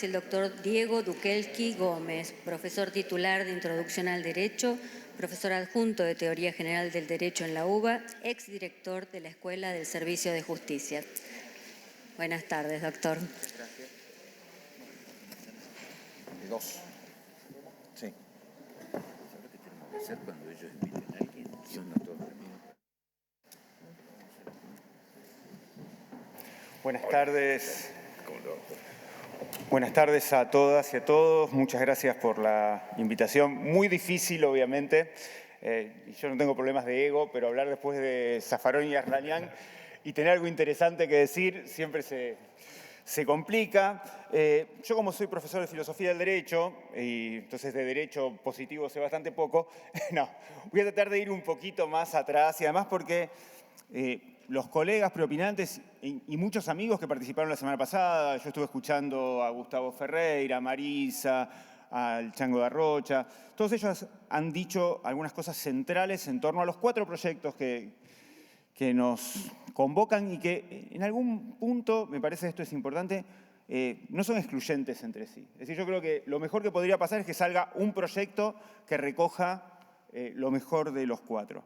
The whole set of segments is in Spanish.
es el doctor Diego Dukelki Gómez, profesor titular de Introducción al Derecho, profesor adjunto de Teoría General del Derecho en la UBA, exdirector de la Escuela del Servicio de Justicia. Buenas tardes, doctor. Gracias. Dos. Sí. ¿Sabes qué tenemos que hacer cuando ellos inviten a alguien? Son todos amigos. Buenas tardes. Buenas tardes a todas y a todos. Muchas gracias por la invitación. Muy difícil, obviamente. Yo no tengo problemas de ego, pero hablar después de Zaffaroni y Arlanian y tener algo interesante que decir siempre se complica. Yo, como soy profesor de Filosofía del Derecho, y entonces de Derecho positivo sé bastante poco, no, voy a tratar de ir un poquito más atrás y además porque los colegas preopinantes y muchos amigos que participaron la semana pasada, yo estuve escuchando a Gustavo Ferreira, a Marisa, al Chango de Arrocha, todos ellos han dicho algunas cosas centrales en torno a los 4 proyectos que nos convocan y que en algún punto, me parece esto es importante, no son excluyentes entre sí. Es decir, yo creo que lo mejor que podría pasar es que salga un proyecto que recoja lo mejor de los 4.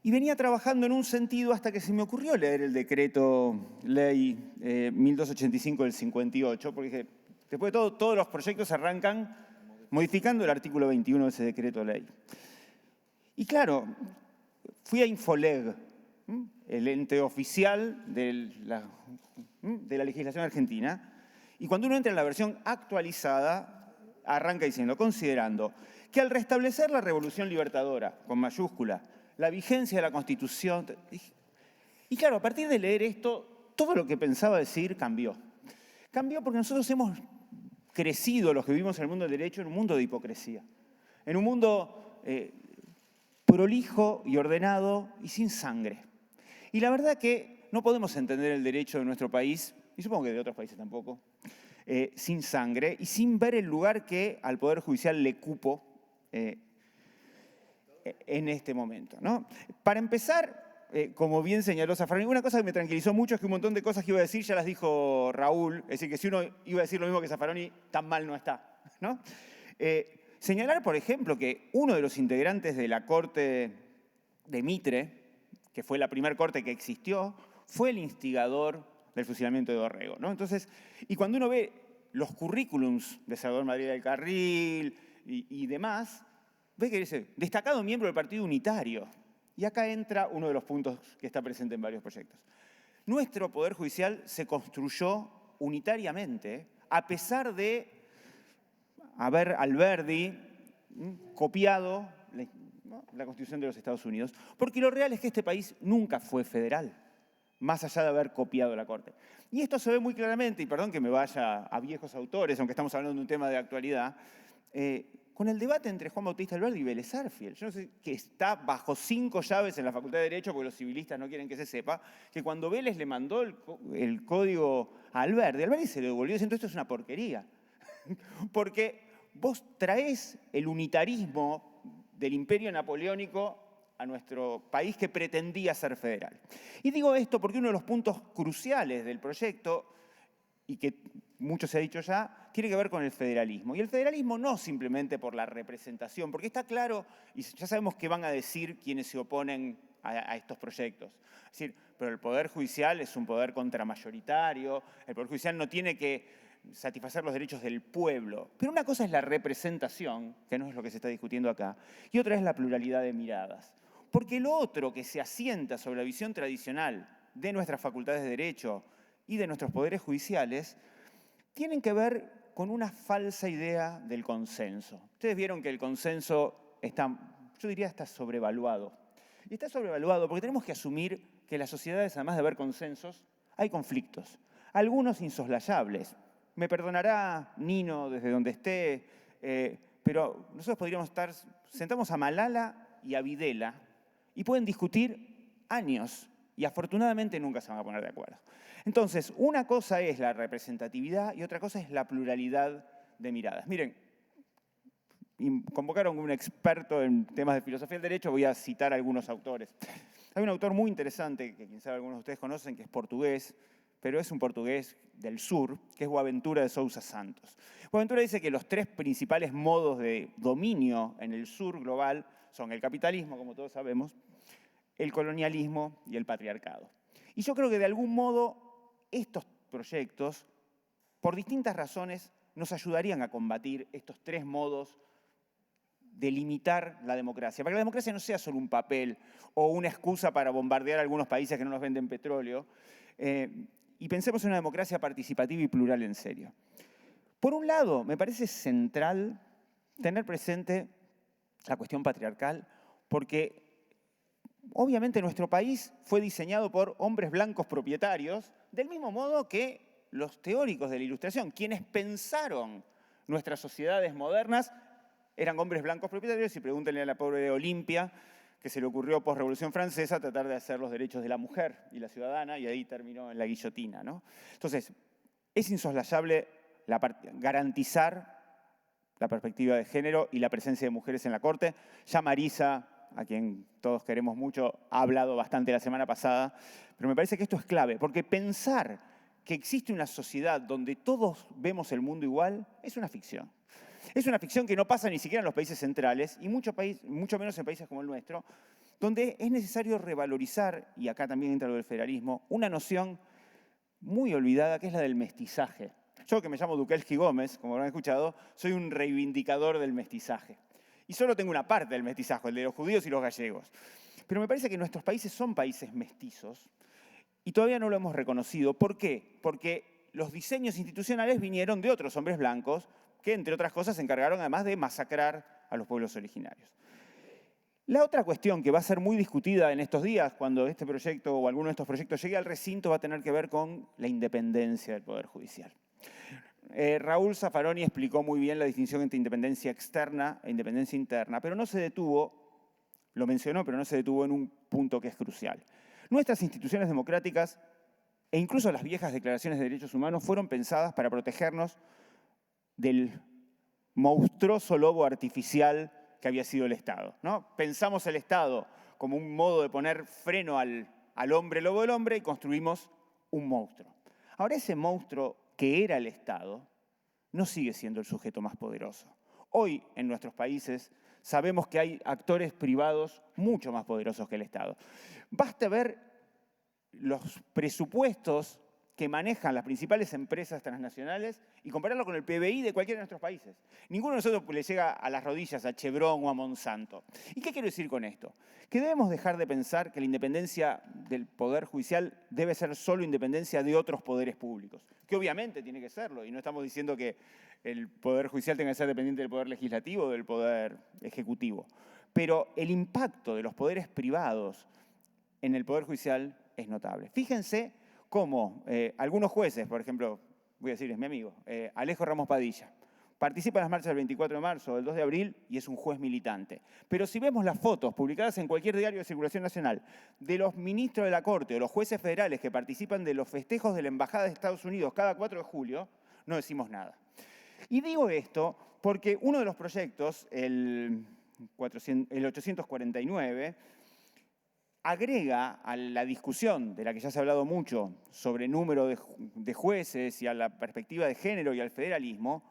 Y venía trabajando en un sentido hasta que se me ocurrió leer el decreto ley 1285 del 58, porque dije, después de todo, todos los proyectos arrancan modificando el artículo 21 de ese decreto ley. Y claro, fui a Infoleg, el ente oficial de la legislación argentina, y cuando uno entra en la versión actualizada, arranca diciendo, considerando que al restablecer la Revolución Libertadora, con mayúscula, la vigencia de la Constitución. Y claro, a partir de leer esto, todo lo que pensaba decir cambió. Cambió porque nosotros hemos crecido, los que vivimos en el mundo del derecho, en un mundo de hipocresía. En un mundo prolijo y ordenado y sin sangre. Y la verdad que no podemos entender el derecho de nuestro país, y supongo que de otros países tampoco, sin sangre y sin ver el lugar que al Poder Judicial le cupo en este momento, ¿no? Para empezar, como bien señaló Zaffaroni, una cosa que me tranquilizó mucho es que un montón de cosas que iba a decir ya las dijo Raúl, es decir, que si uno iba a decir lo mismo que Zaffaroni, tan mal no está, ¿no? Señalar, por ejemplo, que uno de los integrantes de la Corte de Mitre, que fue la primera corte que existió, fue el instigador del fusilamiento de Dorrego, ¿no? Entonces, y cuando uno ve los currículums de Salvador Madrid del Carril y demás, ve que dice, destacado miembro del Partido Unitario. Y acá entra uno de los puntos que está presente en varios proyectos. Nuestro Poder Judicial se construyó unitariamente, a pesar de haber Alberdi copiado la Constitución de los Estados Unidos, porque lo real es que este país nunca fue federal, más allá de haber copiado la Corte. Y esto se ve muy claramente, y perdón que me vaya a viejos autores, aunque estamos hablando de un tema de actualidad, con el debate entre Juan Bautista Alberdi y Vélez Sarsfield. Yo no sé, que está bajo 5 llaves en la Facultad de Derecho, porque los civilistas no quieren que se sepa, que cuando Vélez le mandó el código a Alberdi se lo devolvió diciendo esto es una porquería. Porque vos traés el unitarismo del imperio napoleónico a nuestro país que pretendía ser federal. Y digo esto porque uno de los puntos cruciales del proyecto, y que mucho se ha dicho ya, tiene que ver con el federalismo. Y el federalismo no simplemente por la representación, porque está claro, y ya sabemos qué van a decir quienes se oponen a estos proyectos. Es decir, pero el Poder Judicial es un poder contramayoritario, el Poder Judicial no tiene que satisfacer los derechos del pueblo. Pero una cosa es la representación, que no es lo que se está discutiendo acá, y otra es la pluralidad de miradas. Porque lo otro que se asienta sobre la visión tradicional de nuestras facultades de derecho y de nuestros poderes judiciales, tienen que ver con una falsa idea del consenso. Ustedes vieron que el consenso está, yo diría, está sobrevaluado. Y está sobrevaluado porque tenemos que asumir que en las sociedades, además de haber consensos, hay conflictos. Algunos insoslayables. Me perdonará Nino desde donde esté, pero nosotros podríamos estar, sentamos a Malala y a Videla y pueden discutir años y afortunadamente nunca se van a poner de acuerdo. Entonces, una cosa es la representatividad y otra cosa es la pluralidad de miradas. Miren, convocaron a un experto en temas de filosofía del derecho, voy a citar algunos autores. Hay un autor muy interesante, que quien sabe algunos de ustedes conocen, que es portugués, pero es un portugués del sur, que es Boaventura de Sousa Santos. Boaventura dice que los tres principales modos de dominio en el sur global son el capitalismo, como todos sabemos, el colonialismo y el patriarcado. Y yo creo que de algún modo estos proyectos, por distintas razones, nos ayudarían a combatir estos tres modos de limitar la democracia, para que la democracia no sea solo un papel o una excusa para bombardear a algunos países que no nos venden petróleo, y pensemos en una democracia participativa y plural en serio. Por un lado, me parece central tener presente la cuestión patriarcal, porque obviamente nuestro país fue diseñado por hombres blancos propietarios, del mismo modo que los teóricos de la Ilustración, quienes pensaron nuestras sociedades modernas, eran hombres blancos propietarios, y pregúntenle a la pobre Olimpia, que se le ocurrió post-Revolución Francesa tratar de hacer los derechos de la mujer y la ciudadana, y ahí terminó en la guillotina, ¿no? Entonces, es insoslayable garantizar la perspectiva de género y la presencia de mujeres en la Corte. Ya Marisa, a quien todos queremos mucho, ha hablado bastante la semana pasada, pero me parece que esto es clave, porque pensar que existe una sociedad donde todos vemos el mundo igual es una ficción. Es una ficción que no pasa ni siquiera en los países centrales, y mucho menos en países como el nuestro, donde es necesario revalorizar, y acá también entra lo del federalismo, una noción muy olvidada, que es la del mestizaje. Yo, que me llamo Dukelski Gómez, como habrán escuchado, soy un reivindicador del mestizaje. Y solo tengo una parte del mestizaje, el de los judíos y los gallegos. Pero me parece que nuestros países son países mestizos y todavía no lo hemos reconocido. ¿Por qué? Porque los diseños institucionales vinieron de otros hombres blancos que, entre otras cosas, se encargaron además de masacrar a los pueblos originarios. La otra cuestión que va a ser muy discutida en estos días, cuando este proyecto o alguno de estos proyectos llegue al recinto, va a tener que ver con la independencia del Poder Judicial. Raúl Zaffaroni explicó muy bien la distinción entre independencia externa e independencia interna, pero no se detuvo, lo mencionó, pero no se detuvo en un punto que es crucial. Nuestras instituciones democráticas, e incluso las viejas declaraciones de derechos humanos, fueron pensadas para protegernos del monstruoso lobo artificial que había sido el Estado, ¿no? Pensamos el Estado como un modo de poner freno al hombre lobo del hombre y construimos un monstruo. Ahora, ese monstruo que era el Estado no sigue siendo el sujeto más poderoso. Hoy, en nuestros países, sabemos que hay actores privados mucho más poderosos que el Estado. Basta ver los presupuestos que manejan las principales empresas transnacionales y compararlo con el PBI de cualquiera de nuestros países. Ninguno de nosotros le llega a las rodillas a Chevron o a Monsanto. ¿Y qué quiero decir con esto? Que debemos dejar de pensar que la independencia del Poder Judicial debe ser solo independencia de otros poderes públicos, que obviamente tiene que serlo, y no estamos diciendo que el Poder Judicial tenga que ser dependiente del Poder Legislativo o del Poder Ejecutivo. Pero el impacto de los poderes privados en el Poder Judicial es notable. Fíjense cómo algunos jueces, por ejemplo, voy a decir, es mi amigo, Alejo Ramos Padilla, participa en las marchas del 24 de marzo, del 2 de abril, y es un juez militante. Pero si vemos las fotos publicadas en cualquier diario de circulación nacional de los ministros de la Corte o los jueces federales que participan de los festejos de la Embajada de Estados Unidos cada 4 de julio, no decimos nada. Y digo esto porque uno de los proyectos, el 849, agrega a la discusión de la que ya se ha hablado mucho sobre número de jueces y a la perspectiva de género y al federalismo,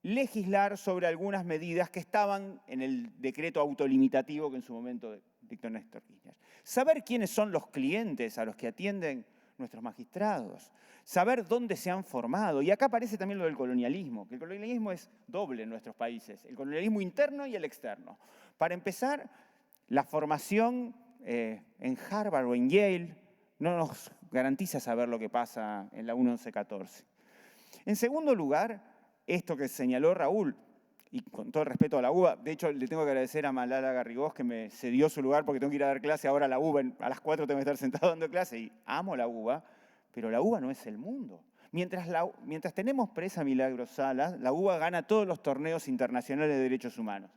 legislar sobre algunas medidas que estaban en el decreto autolimitativo que en su momento dictó Néstor Kirchner. Saber quiénes son los clientes a los que atienden nuestros magistrados, saber dónde se han formado. Y acá aparece también lo del colonialismo, que el colonialismo es doble en nuestros países, el colonialismo interno y el externo. Para empezar, la formación en Harvard o en Yale no nos garantiza saber lo que pasa en la 1114. En segundo lugar, esto que señaló Raúl, y con todo el respeto a la UBA, de hecho le tengo que agradecer a Malala Garrigós que me cedió su lugar porque tengo que ir a dar clase ahora a la UBA, a las 4 tengo que estar sentado dando clase y amo la UBA, pero la UBA no es el mundo. Mientras tenemos presa Milagros Salas, la UBA gana todos los torneos internacionales de derechos humanos.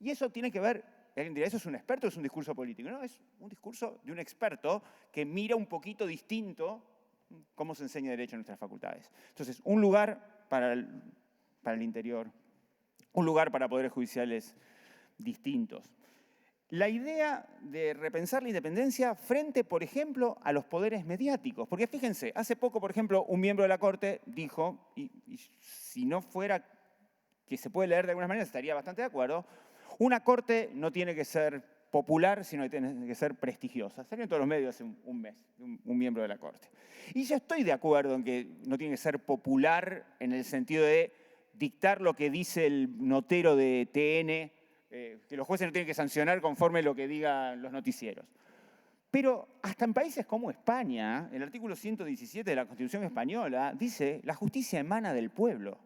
Y eso tiene que ver, alguien dirá, ¿eso es un experto o es un discurso político? No, es un discurso de un experto que mira un poquito distinto cómo se enseña derecho en nuestras facultades. Entonces, un lugar para el interior, un lugar para poderes judiciales distintos. la idea de repensar la independencia frente, por ejemplo, a los poderes mediáticos. Porque fíjense, hace poco, por ejemplo, un miembro de la Corte dijo, y si no fuera que se puede leer de alguna manera, estaría bastante de acuerdo, una Corte no tiene que ser popular, sino que tiene que ser prestigiosa. Salió en todos los medios hace un mes, un miembro de la Corte. Y yo estoy de acuerdo en que no tiene que ser popular en el sentido de dictar lo que dice el notero de TN, que los jueces no tienen que sancionar conforme lo que digan los noticieros. Pero hasta en países como España, el artículo 117 de la Constitución española dice la justicia emana del pueblo.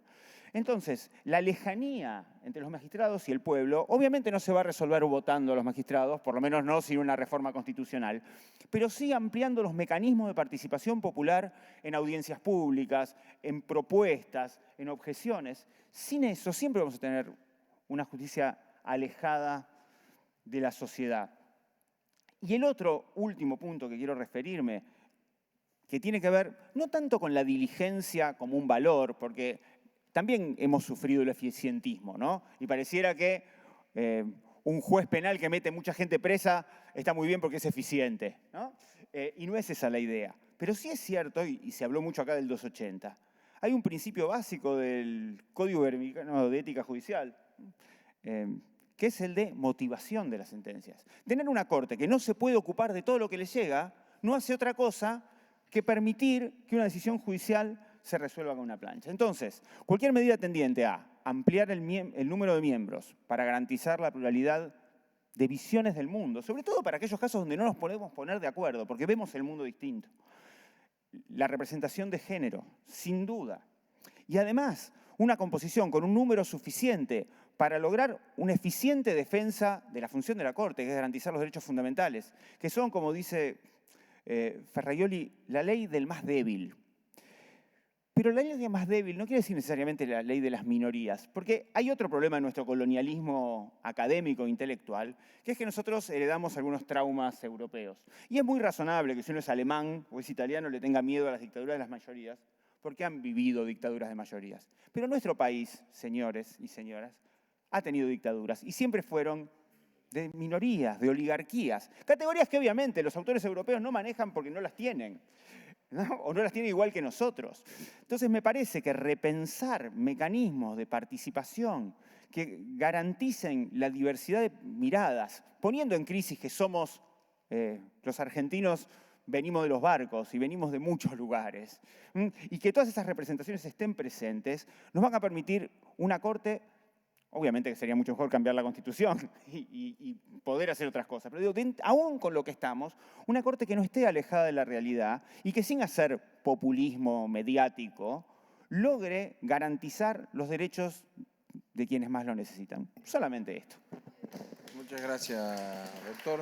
Entonces, la lejanía entre los magistrados y el pueblo obviamente no se va a resolver votando a los magistrados, por lo menos no sin una reforma constitucional, pero sí ampliando los mecanismos de participación popular en audiencias públicas, en propuestas, en objeciones. Sin eso siempre vamos a tener una justicia alejada de la sociedad. Y el otro último punto que quiero referirme, que tiene que ver no tanto con la diligencia como un valor, porque también hemos sufrido el eficientismo, ¿no? Y pareciera que un juez penal que mete mucha gente presa está muy bien porque es eficiente, ¿no? Y no es esa la idea. Pero sí es cierto, y se habló mucho acá del 280, hay un principio básico del Código Iberoamericano de Ética Judicial, que es el de motivación de las sentencias. Tener una corte que no se puede ocupar de todo lo que le llega no hace otra cosa que permitir que una decisión judicial se resuelva con una plancha. Entonces, cualquier medida tendiente a ampliar el número de miembros para garantizar la pluralidad de visiones del mundo, sobre todo para aquellos casos donde no nos podemos poner de acuerdo, porque vemos el mundo distinto. La representación de género, sin duda. Y además, una composición con un número suficiente para lograr una eficiente defensa de la función de la Corte, que es garantizar los derechos fundamentales, que son, como dice Ferraioli, la ley del más débil. Pero la ley del más débil no quiere decir necesariamente la ley de las minorías, porque hay otro problema en nuestro colonialismo académico e intelectual, que es que nosotros heredamos algunos traumas europeos. Y es muy razonable que si uno es alemán o es italiano le tenga miedo a las dictaduras de las mayorías, porque han vivido dictaduras de mayorías. Pero nuestro país, señores y señoras, ha tenido dictaduras y siempre fueron de minorías, de oligarquías. Categorías que obviamente los autores europeos no manejan porque no las tienen, ¿no? O no las tienen igual que nosotros. Entonces me parece que repensar mecanismos de participación que garanticen la diversidad de miradas, poniendo en crisis que somos los argentinos, venimos de los barcos y venimos de muchos lugares, y que todas esas representaciones estén presentes, nos van a permitir una Corte. Obviamente que sería mucho mejor cambiar la Constitución y poder hacer otras cosas. Pero digo, aún con lo que estamos, una Corte que no esté alejada de la realidad y que sin hacer populismo mediático, logre garantizar los derechos de quienes más lo necesitan. Solamente esto. Muchas gracias, doctor.